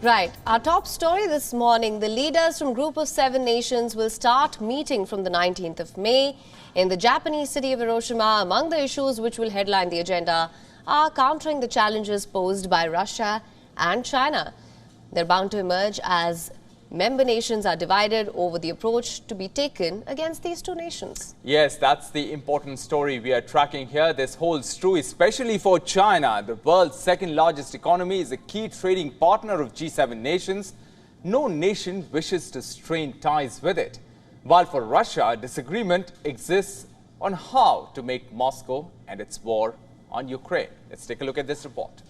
Right. Our top story this morning, the leaders from Group of 7 nations will start meeting from the 19th of May in the Japanese city of Hiroshima. Among the issues which will headline the agenda are countering the challenges posed by Russia and China. They're bound to emerge as member nations are divided over the approach to be taken against these two nations. Yes, that's the important story we are tracking here. This holds true especially for China. The world's second largest economy is a key trading partner of G7 nations. No nation wishes to strain ties with it. While for Russia, a disagreement exists on how to make Moscow end its war on Ukraine. Let's take a look at this report.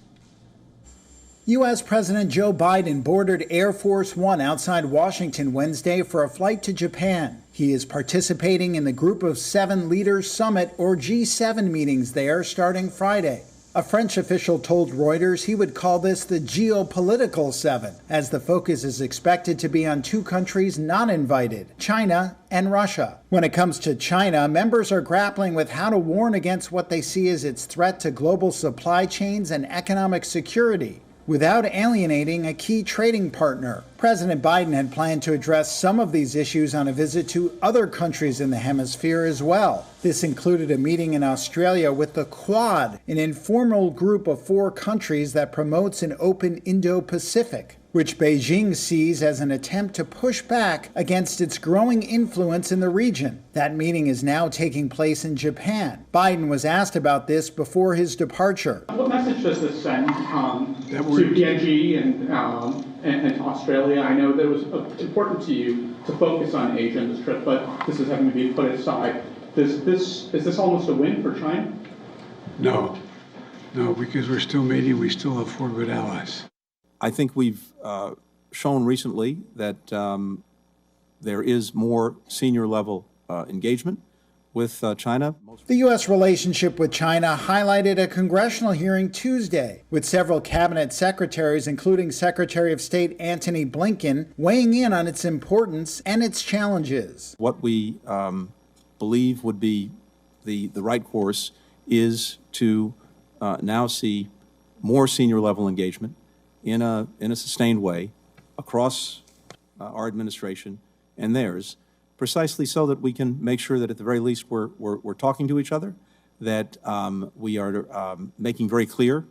U.S. President Joe Biden boarded Air Force One outside Washington Wednesday for a flight to Japan. He is participating in the Group of 7 Leaders Summit, or G7 meetings there starting Friday. A French official told Reuters he would call this the geopolitical 7, as the focus is expected to be on two countries not invited, China and Russia. When it comes to China, members are grappling with how to warn against what they see as its threat to global supply chains and economic security, without alienating a key trading partner. President Biden had planned to address some of these issues on a visit to other countries in the hemisphere as well. This included a meeting in Australia with the Quad, an informal group of 4 countries that promotes an open Indo-Pacific, which Beijing sees as an attempt to push back against its growing influence in the region. That meeting is now taking place in Japan. Biden was asked about this before his departure. What message does this send to PNG and to Australia? I know that it was important to you to focus on Asia in this trip, but this is having to be put aside. Is this almost a win for China? No, because we're still meeting. We still have 4 good allies. I think we've shown recently that there is more senior level engagement with China. The U.S. relationship with China highlighted a congressional hearing Tuesday, with several cabinet secretaries, including Secretary of State Antony Blinken, weighing in on its importance and its challenges. What we believe would be the right course is to now see more senior level engagement in a sustained way across our administration and theirs, precisely so that we can make sure that at the very least we're talking to each other, that we are making very clear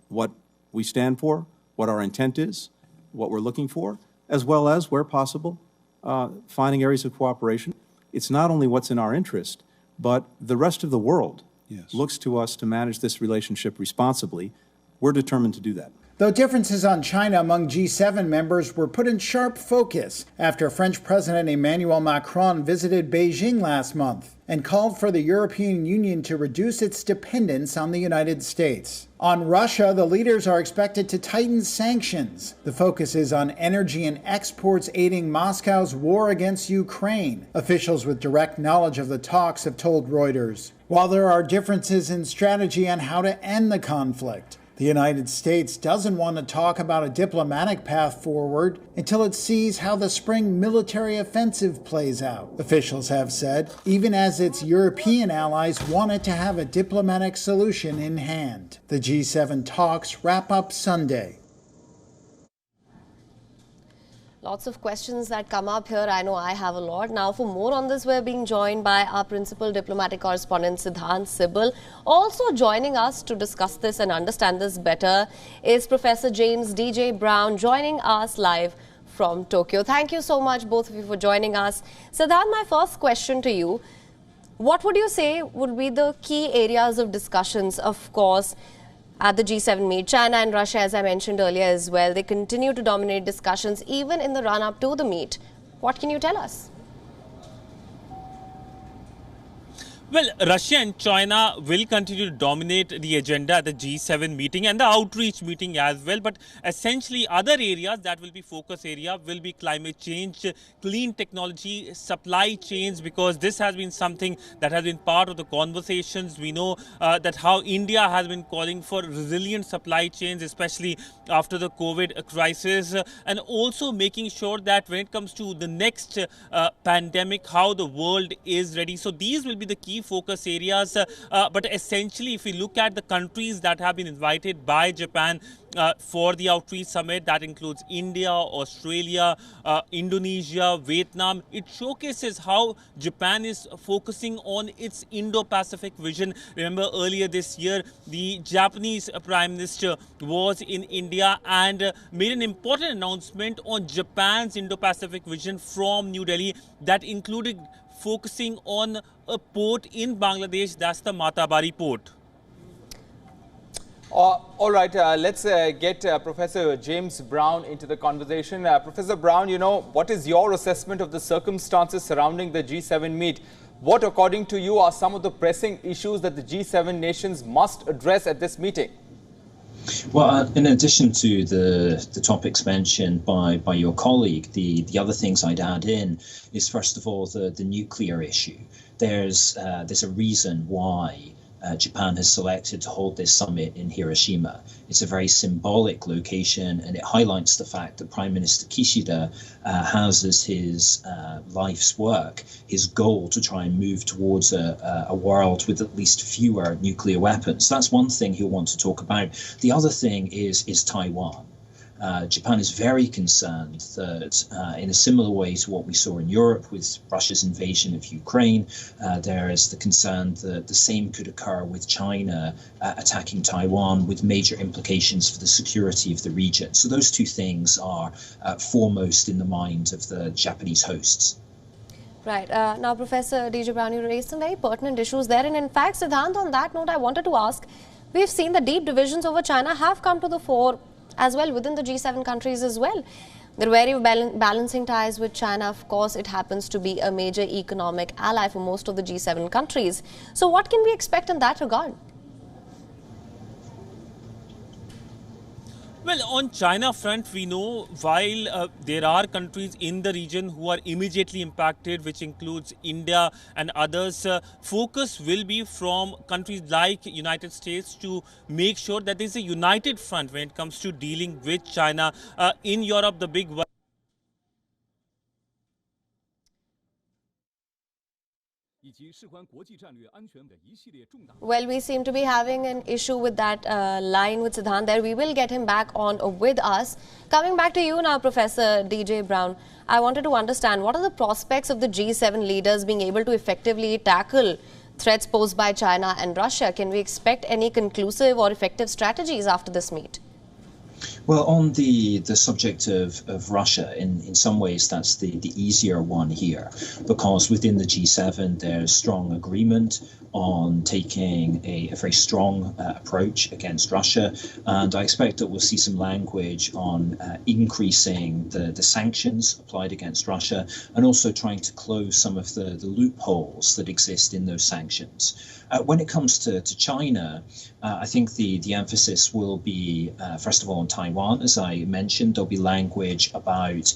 what we stand for, what our intent is, what we're looking for, as well as, where possible, finding areas of cooperation. It's not only what's in our interest, but the rest of the world looks to us to manage this relationship responsibly. We're determined to do that. Though differences on China among G7 members were put in sharp focus after French President Emmanuel Macron visited Beijing last month and called for the European Union to reduce its dependence on the United States. On Russia, the leaders are expected to tighten sanctions. The focus is on energy and exports aiding Moscow's war against Ukraine. Officials with direct knowledge of the talks have told Reuters. While there are differences in strategy on how to end the conflict, the United States doesn't want to talk about a diplomatic path forward until it sees how the spring military offensive plays out, officials have said, even as its European allies want it to have a diplomatic solution in hand. The G7 talks wrap up Sunday. Lots of questions that come up here. I know I have a lot. Now, for more on this, we're being joined by our principal diplomatic correspondent, Siddhant Sibal. Also joining us to discuss this and understand this better is Professor James D.J. Brown, joining us live from Tokyo. Thank you so much, both of you, for joining us. Siddhant, my first question to you. What would you say would be the key areas of discussions? Of course, at the G7 meet, China and Russia, as I mentioned earlier as well, they continue to dominate discussions even in the run-up to the meet. What can you tell us? Well, Russia and China will continue to dominate the agenda at the G7 meeting and the outreach meeting as well. But essentially, other areas that will be focus area will be climate change, clean technology, supply chains, because this has been something that has been part of the conversations. We know that how India has been calling for resilient supply chains, especially after the COVID crisis, and also making sure that when it comes to the next pandemic, how the world is ready. So these will be the key key focus areas. But essentially, if we look at the countries that have been invited by Japan for the outreach summit, that includes India, Australia, Indonesia, Vietnam. It showcases how Japan is focusing on its Indo-Pacific vision. Remember, earlier this year, the Japanese Prime Minister was in India and made an important announcement on Japan's Indo-Pacific vision from New Delhi that included focusing on a port in Bangladesh, that's the Matabari port. All right, let's get Professor James Brown into the conversation. Professor Brown, what is your assessment of the circumstances surrounding the G7 meet? What, according to you, are some of the pressing issues that the G7 nations must address at this meeting? Well, in addition to the topics mentioned by your colleague, the other things I'd add in is, first of all, the nuclear issue. There's a reason why Japan has selected to hold this summit in Hiroshima. It's a very symbolic location, and it highlights the fact that Prime Minister Kishida has as his life's work, his goal to try and move towards a world with at least fewer nuclear weapons. That's one thing he'll want to talk about. The other thing is Taiwan. Japan is very concerned that in a similar way to what we saw in Europe with Russia's invasion of Ukraine, there is the concern that the same could occur with China attacking Taiwan, with major implications for the security of the region. So those two things are foremost in the mind of the Japanese hosts. Right. Now, Professor DJ Brown, you raised some very pertinent issues there. And in fact, Siddhant, on that note, I wanted to ask, we've seen the deep divisions over China have come to the fore as well within the G7 countries as well. They're wary of balancing ties with China. Of course, it happens to be a major economic ally for most of the G7 countries. So what can we expect in that regard? Well, on China front, we know while there are countries in the region who are immediately impacted, which includes India and others, focus will be from countries like United States to make sure that there is a united front when it comes to dealing with China. In Europe, the big Well, we seem to be having an issue with that line with Siddhant there. We will get him back on with us. Coming back to you now, Professor DJ Brown, I wanted to understand what are the prospects of the G7 leaders being able to effectively tackle threats posed by China and Russia? Can we expect any conclusive or effective strategies after this meet? Well, on the subject of Russia, in some ways that's the easier one here, because within the G7 there's strong agreement on taking a very strong approach against Russia, and I expect that we'll see some language on increasing the sanctions applied against Russia, and also trying to close some of the loopholes that exist in those sanctions. When it comes to China, I think the emphasis will be, first of all, on Taiwan. As I mentioned, there'll be language about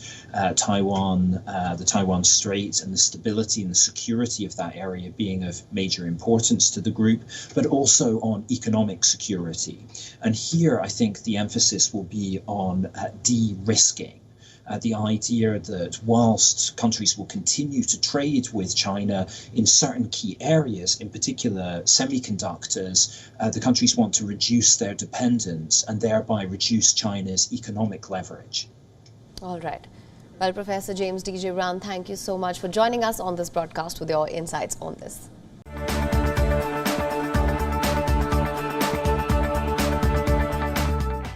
Taiwan, the Taiwan Strait, and the stability and the security of that area being of major importance to the group, but also on economic security. And here, I think the emphasis will be on de-risking. The idea that whilst countries will continue to trade with China in certain key areas, in particular semiconductors, the countries want to reduce their dependence and thereby reduce China's economic leverage. All right. Well, Professor James DJ Brown, thank you so much for joining us on this broadcast with your insights on this.